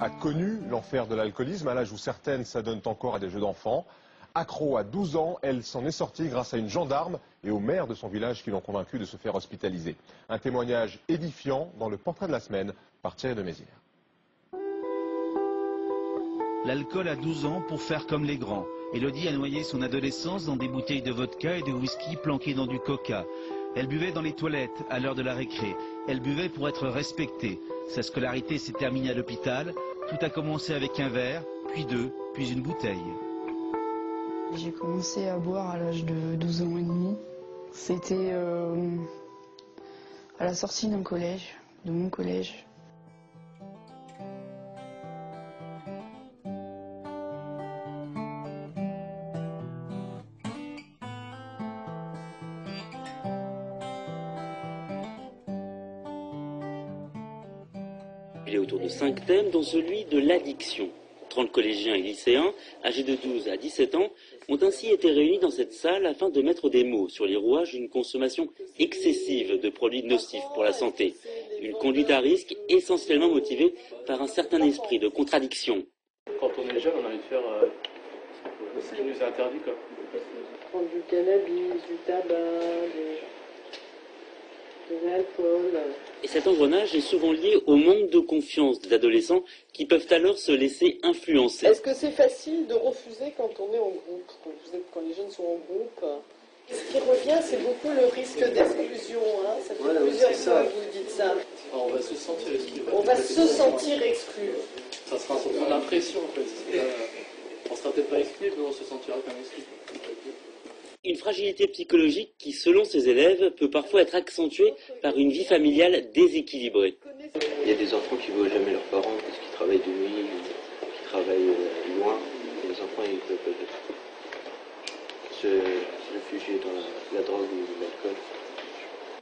a connu l'enfer de l'alcoolisme à l'âge où certaines s'adonnent encore à des jeux d'enfants. Accro à 12 ans, elle s'en est sortie grâce à une gendarme et au maire de son village qui l'ont convaincue de se faire hospitaliser. Un témoignage édifiant dans le portrait de la semaine par Thierry de Mézières. L'alcool à 12 ans pour faire comme les grands. Élodie a noyé son adolescence dans des bouteilles de vodka et de whisky planquées dans du coca. Elle buvait dans les toilettes à l'heure de la récré. Elle buvait pour être respectée. Sa scolarité s'est terminée à l'hôpital. Tout a commencé avec un verre, puis deux, puis une bouteille. J'ai commencé à boire à l'âge de 12 ans et demi. C'était à la sortie d'un collège, de mon collège. Il est autour de 5 thèmes, dont celui de l'addiction. 30 collégiens et lycéens, âgés de 12 à 17 ans, ont ainsi été réunis dans cette salle afin de mettre des mots sur les rouages d'une consommation excessive de produits nocifs pour la santé. Une conduite à risque essentiellement motivée par un certain esprit de contradiction. Quand on est jeune, on a envie de faire ce qui nous est interdit, quoi. Prendre du cannabis, du tabac, de l'alcool. Et cet engrenage est souvent lié au manque de confiance des adolescents qui peuvent alors se laisser influencer. Est-ce que c'est facile de refuser quand on est en groupe, quand les jeunes sont en groupe? Ce qui revient, c'est beaucoup le risque d'exclusion. Hein. Ça fait plusieurs fois que vous dites ça. On va se sentir exclu. On va se sentir exclu. Ça sera un sentiment d'impression, en fait. On sera peut-être pas exclu, mais on se sentira quand même exclu. Une fragilité psychologique qui, selon ses élèves, peut parfois être accentuée par une vie familiale déséquilibrée. Il y a des enfants qui ne voient jamais leurs parents parce qu'ils travaillent de nuit, qu'ils travaillent loin. Et les enfants, ils peuvent se réfugier dans la drogue ou l'alcool.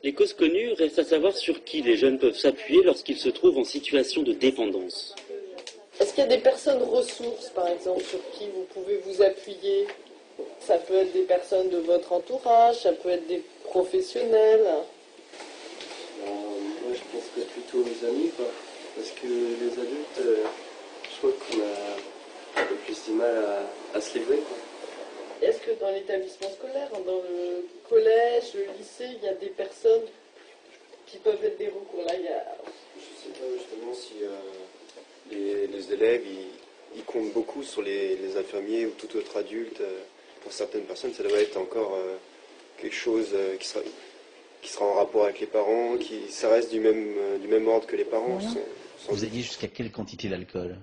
Les causes connues restent à savoir sur qui les jeunes peuvent s'appuyer lorsqu'ils se trouvent en situation de dépendance. Est-ce qu'il y a des personnes ressources, par exemple, sur qui vous pouvez vous appuyer? Ça peut être des personnes de votre entourage, ça peut être des professionnels. Moi, je pense que plutôt aux amis, quoi. Parce que les adultes, je crois qu'on a un peu plus du mal à se livrer, quoi. Est-ce que dans l'établissement scolaire, dans le collège, le lycée, il y a des personnes qui peuvent être des recours? Là, Je ne sais pas justement si les élèves ils comptent beaucoup sur les infirmiers ou tout autre adulte. Pour certaines personnes, ça doit être encore quelque chose qui sera en rapport avec les parents, ça reste du même ordre que les parents. Voilà. Vous aviez jusqu'à quelle quantité d'alcool?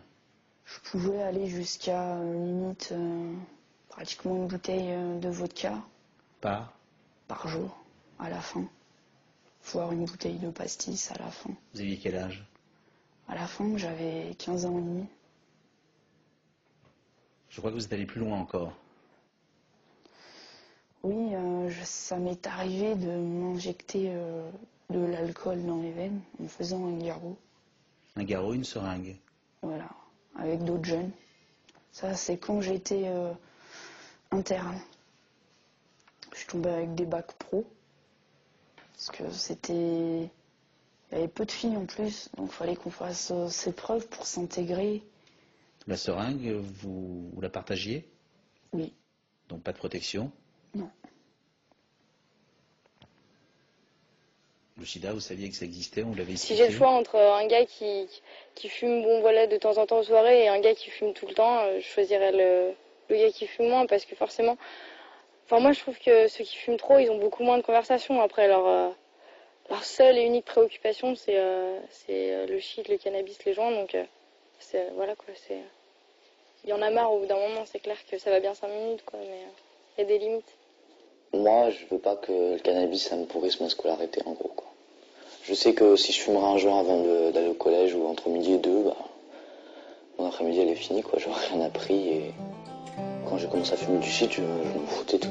Je pouvais aller jusqu'à limite pratiquement une bouteille de vodka par jour à la fin. Voire une bouteille de pastis à la fin. Vous aviez quel âge? À la fin, j'avais 15 ans et demi. Je crois que vous êtes allé plus loin encore. Oui, ça m'est arrivé de m'injecter de l'alcool dans les veines en faisant un garrot. Un garrot, une seringue. Voilà, avec d'autres jeunes. Ça, c'est quand j'étais interne. Je tombais avec des bacs pro. Parce que c'était... Il y avait peu de filles en plus, donc il fallait qu'on fasse ses preuves pour s'intégrer. La seringue, vous la partagiez? Oui. Donc pas de protection? Non. Le sida, vous saviez que ça existait, on l'avait Si j'ai le choix entre un gars qui fume voilà, de temps en temps en soirée et un gars qui fume tout le temps, je choisirais le gars qui fume moins parce que forcément... Enfin moi je trouve que ceux qui fument trop, ils ont beaucoup moins de conversations. Après leur seule et unique préoccupation c'est le shit, le cannabis, les joints. Donc voilà quoi, il y en a marre au bout d'un moment, c'est clair que ça va bien 5 minutes quoi, mais il y a des limites. Moi, je veux pas que le cannabis, ça me pourrisse ma scolarité, en gros, quoi. Je sais que si je fumerais un joint avant d'aller au collège ou entre midi et 2, bah, mon après-midi, elle est finie, quoi. J'aurais rien appris et quand j'ai commencé à fumer du shit, je m'en foutais tout.